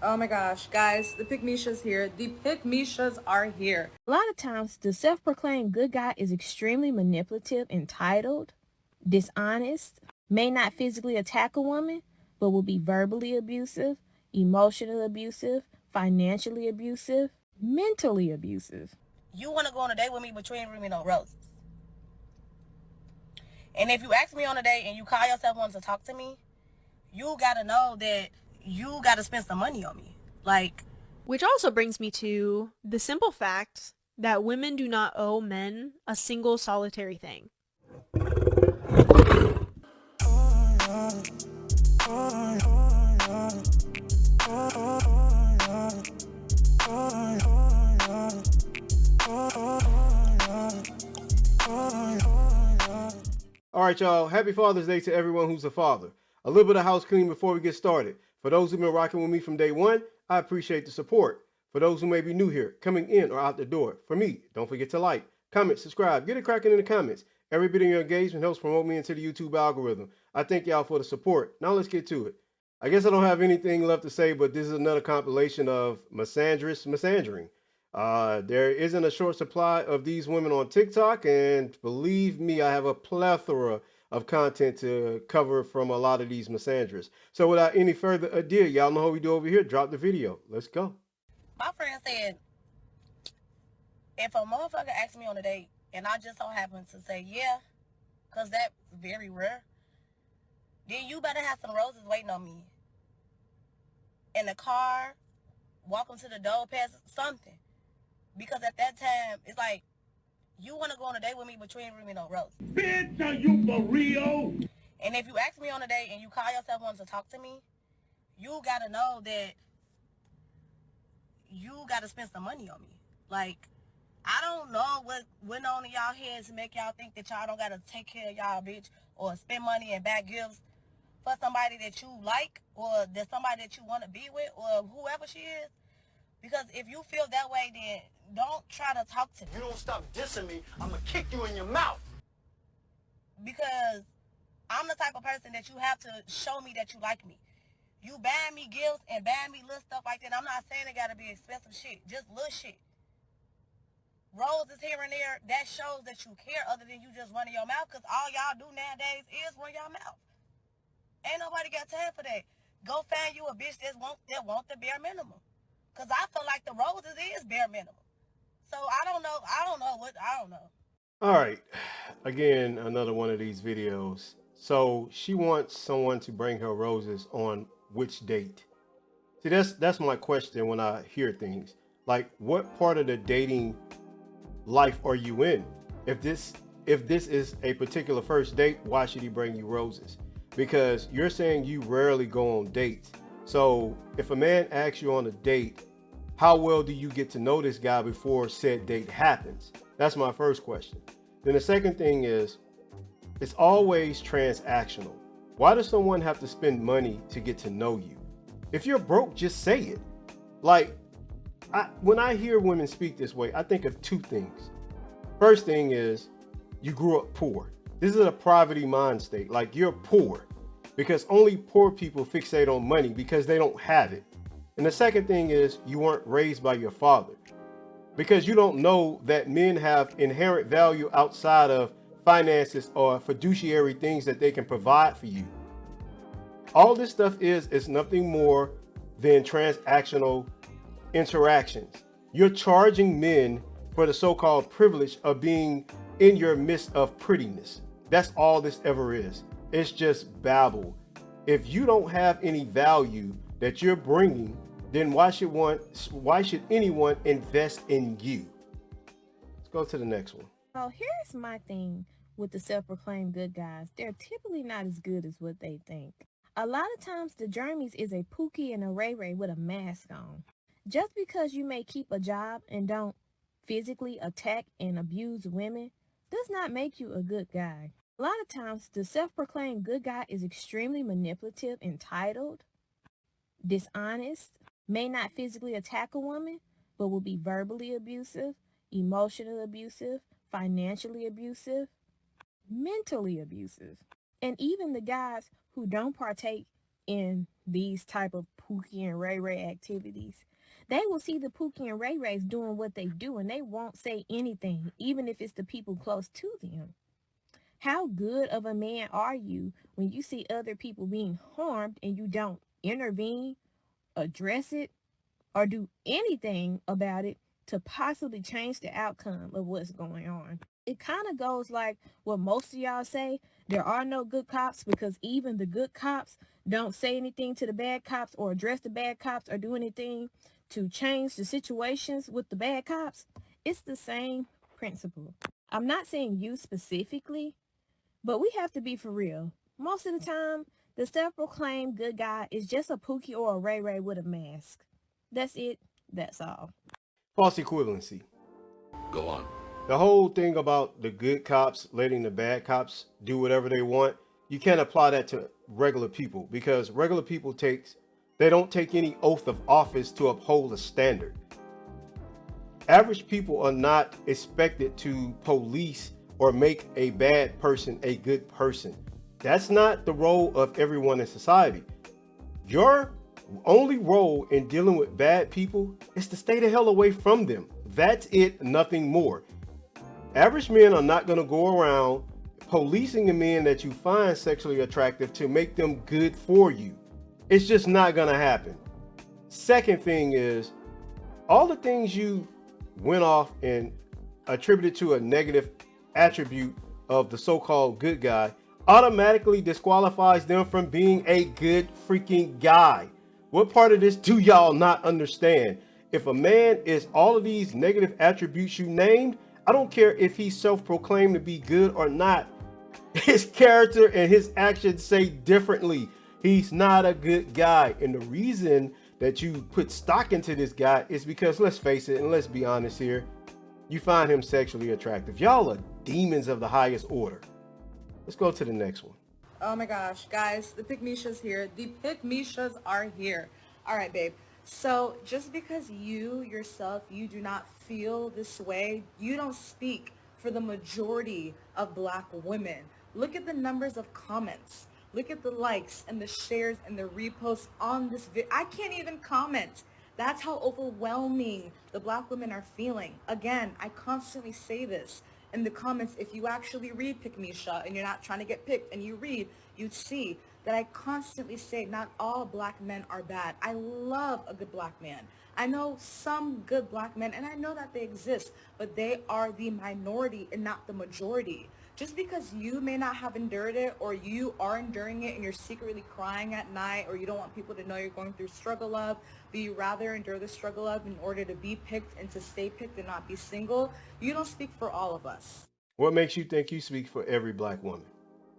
Oh my gosh, guys, the Pygmishas here. The Pygmishas are here. A lot of times, the self-proclaimed good guy is extremely manipulative, entitled, dishonest, may not physically attack a woman, but will be verbally abusive, emotionally abusive, financially abusive, mentally abusive. You want to go on a date with me, but you ain't bring me no roses. And if you ask me on a date and you call yourself wanting to talk to me, you got to know that you got to spend some money on me. Like, which also brings me to the simple fact that women do not owe men a single solitary thing. All right, y'all. Happy Father's Day to everyone who's a father. A little bit of house cleaning before we get started. For those who've been rocking with me from day one, I appreciate the support. For those who may be new here, coming in or out the door, for me, don't forget to like, comment, subscribe, get it cracking in the comments. Every bit of your engagement helps promote me into the YouTube algorithm. I thank y'all for the support. Now let's get to it. I guess I don't have anything left to say, but this is another compilation of misandrous misandering. There isn't a short supply of these women on TikTok, and believe me, I have a plethora of content to cover from a lot of these misandrists. So without any further ado, y'all know how we do over here. Drop the video. Let's go. my friend said, if a motherfucker asks me on a date and I just so happen to say yeah, because that's very rare, then you better have some roses waiting on me. In the car, walking to the door, past something. Because at that time, it's like, you want to go on a date with me, but you ain't bring me no roses. Bitch, are you for real? And if you ask me on a date and you call yourself wanting to talk to me, you got to know that you got to spend some money on me. Like, I don't know what went on in y'all heads to make y'all think that y'all don't got to take care of y'all bitch or spend money and buy gifts for somebody that you like or that somebody that you want to be with or whoever she is. Because if you feel that way, then don't try to talk to me. You don't stop dissing me, I'm gonna kick you in your mouth. Because I'm the type of person that you have to show me that you like me. You buying me gifts and buying me little stuff like that. I'm not saying it got to be expensive shit. Just little shit. Roses here and there, that shows that you care other than you just running your mouth. Because all y'all do nowadays is run your mouth. Ain't nobody got time for that. Go find you a bitch that want the bare minimum. Because I feel like the roses is bare minimum. So I don't know. I don't know. All right. Again, another one of these videos. So she wants someone to bring her roses on which date? See, that's my question when I hear things. Like, what part of the dating life are you in? If this is a particular first date, why should he bring you roses? Because you're saying you rarely go on dates. So if a man asks you on a date, how well do you get to know this guy before said date happens? That's my first question. Then the second thing is, it's always transactional. Why does someone have to spend money to get to know you? If you're broke, just say it. Like, when I hear women speak this way, I think of two things. First thing is, you grew up poor. This is a poverty mind state. Like, you're poor because only poor people fixate on money because they don't have it. And the second thing is, you weren't raised by your father because you don't know that men have inherent value outside of finances or fiduciary things that they can provide for you. All this stuff is nothing more than transactional interactions. You're charging men for the so-called privilege of being in your midst of prettiness. That's all this ever is. It's just babble. If you don't have any value that you're bringing, then why should anyone invest in you? Let's go to the next one. So here's my thing with the self-proclaimed good guys. They're typically not as good as what they think. A lot of times the Jeremys is a Pookie and a Ray Ray with a mask on. Just because you may keep a job and don't physically attack and abuse women does not make you a good guy. A lot of times the self-proclaimed good guy is extremely manipulative, entitled, dishonest, may not physically attack a woman, but will be verbally abusive, emotionally abusive, financially abusive, mentally abusive. And even the guys who don't partake in these type of Pookie and Ray Ray activities, they will see the Pookie and Ray Rays doing what they do and they won't say anything, even if it's the people close to them. How good of a man are you when you see other people being harmed and you don't intervene, address it, or do anything about it to possibly change the outcome of what's going on? It kind of goes like what most of y'all say, there are no good cops, because even the good cops don't say anything to the bad cops or address the bad cops or do anything to change the situations with the bad cops. It's the same principle. I'm not saying you specifically, but we have to be for real. Most of the time, the self-proclaimed good guy is just a Pookie or a Ray Ray with a mask. That's it. That's all. False equivalency. Go on. The whole thing about the good cops letting the bad cops do whatever they want, you can't apply that to regular people, because regular people they don't take any oath of office to uphold a standard. Average people are not expected to police or make a bad person a good person. That's not the role of everyone in society. Your only role in dealing with bad people is to stay the hell away from them. That's it, nothing more. Average men are not going to go around policing the men that you find sexually attractive to make them good for you. It's just not going to happen. Second thing is, all the things you went off and attributed to a negative attribute of the so-called good guy automatically disqualifies them from being a good freaking guy. What part of this do y'all not understand? If a man is all of these negative attributes you named, I don't care if he's self-proclaimed to be good or not. His character and his actions say differently. He's not a good guy. And the reason that you put stock into this guy is because, let's face it, and let's be honest here, you find him sexually attractive. Y'all are demons of the highest order. Let's go to the next one. Oh my gosh, guys, the Pick-Me-Shas here. The Pick-Me-Shas are here. All right, babe. So just because you yourself, you do not feel this way, you don't speak for the majority of black women. Look at the numbers of comments. Look at the likes and the shares and the reposts on this video. I can't even comment. That's how overwhelming the black women are feeling. Again, I constantly say this in the comments. If you actually read Pick-Me-Sha and you're not trying to get picked and you read, you'd see that I constantly say not all black men are bad. I love a good black man. I know some good black men, and I know that they exist, but they are the minority and not the majority. Just because you may not have endured it, or you are enduring it and you're secretly crying at night, or you don't want people to know you're going through struggle love, but you rather endure the struggle love in order to be picked and to stay picked and not be single, you don't speak for all of us. What makes you think you speak for every black woman?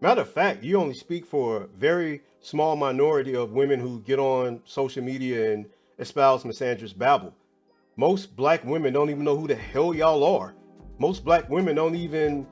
Matter of fact, you only speak for a very small minority of women who get on social media and espouse misandrous babble. Most black women don't even know who the hell y'all are. Most black women don't even,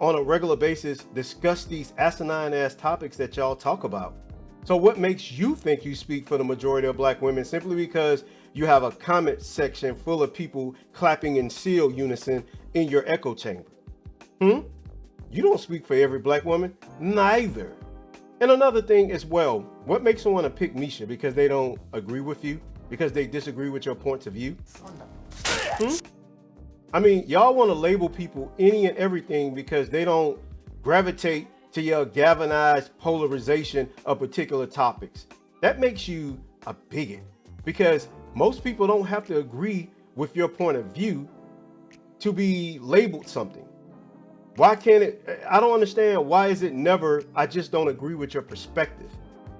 on a regular basis, discuss these asinine ass topics that y'all talk about. So what makes you think you speak for the majority of black women simply because you have a comment section full of people clapping in seal unison in your echo chamber? You don't speak for every black woman, neither. And another thing as well, what makes someone a Pick-Me-Sha? Because they don't agree with you? Because they disagree with your points of view? I mean, y'all want to label people any and everything because they don't gravitate to your galvanized polarization of particular topics. That makes you a bigot, because most people don't have to agree with your point of view to be labeled something. Why can't it? I don't understand. Why is it never, I just don't agree with your perspective,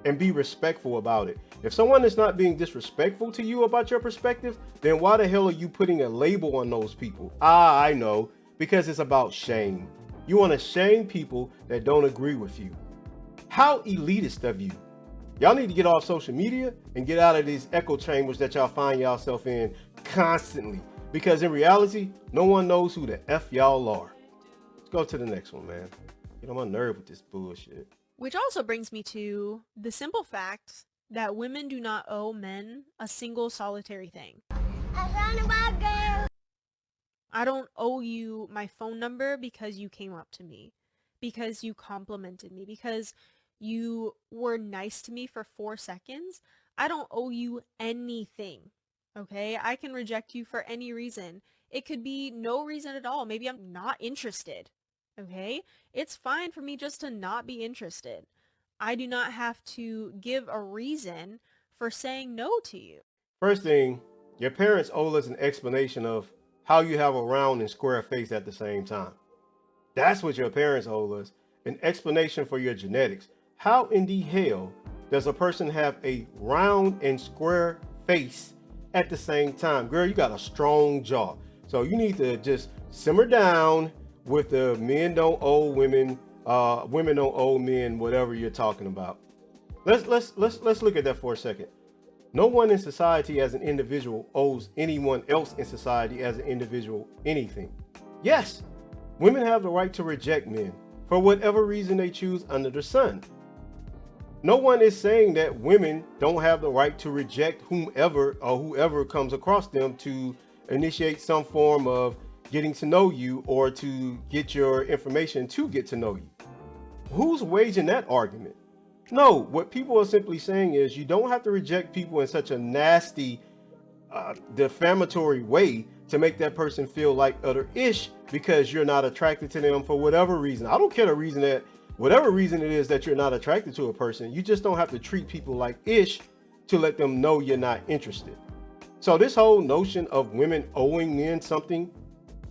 and be respectful about it? If someone is not being disrespectful to you about your perspective, then why the hell are you putting a label on those people? I know, because it's about shame. You want to shame people that don't agree with you. How elitist of you. Y'all need to get off social media and get out of these echo chambers that y'all find yourself in constantly, because in reality, no one knows who the F y'all are. Let's go to the next one, man. Get on my nerve with this bullshit. Which also brings me to the simple fact that women do not owe men a single solitary thing. I don't owe you my phone number because you came up to me, because you complimented me, because you were nice to me for 4 seconds, I don't owe you anything. Okay? I can reject you for any reason. It could be no reason at all. Maybe I'm not interested. Okay? It's fine for me just to not be interested. I do not have to give a reason for saying no to you. First thing, your parents owe us an explanation of how you have a round and square face at the same time. That's what your parents owe us, an explanation for your genetics. How in the hell does a person have a round and square face at the same time? Girl, you got a strong jaw. So you need to just simmer down with the men don't owe women, women don't owe men, whatever you're talking about. Let's look at that for a second. No one in society as an individual owes anyone else in society as an individual anything. Yes, women have the right to reject men for whatever reason they choose under the sun. No one is saying that women don't have the right to reject whomever or whoever comes across them to initiate some form of getting to know you or to get your information to get to know you. Who's waging that argument? No, what people are simply saying is you don't have to reject people in such a nasty, defamatory way to make that person feel like other ish because you're not attracted to them for whatever reason. I don't care the reason that, whatever reason it is that you're not attracted to a person, you just don't have to treat people like ish to let them know you're not interested. So this whole notion of women owing men something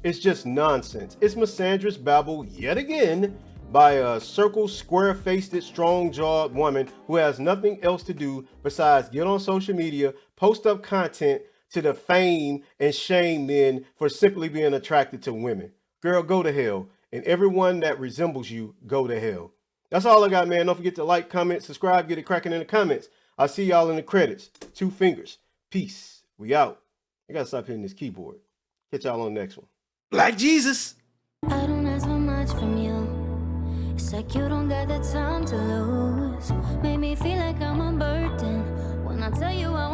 is just nonsense. It's misandrous babble yet again by a circle, square-faced, strong-jawed woman who has nothing else to do besides get on social media, post up content to defame and shame men for simply being attracted to women. Girl, go to hell. And everyone that resembles you, go to hell. That's all I got, man. Don't forget to like, comment, subscribe, get it cracking in the comments. I'll see y'all in the credits. 2 fingers. Peace. We out. I gotta stop hitting this keyboard. Catch y'all on the next one. Black Jesus. I don't ask for much from you. It's like you don't got the time to lose. Made me feel like I'm a burden when I tell you I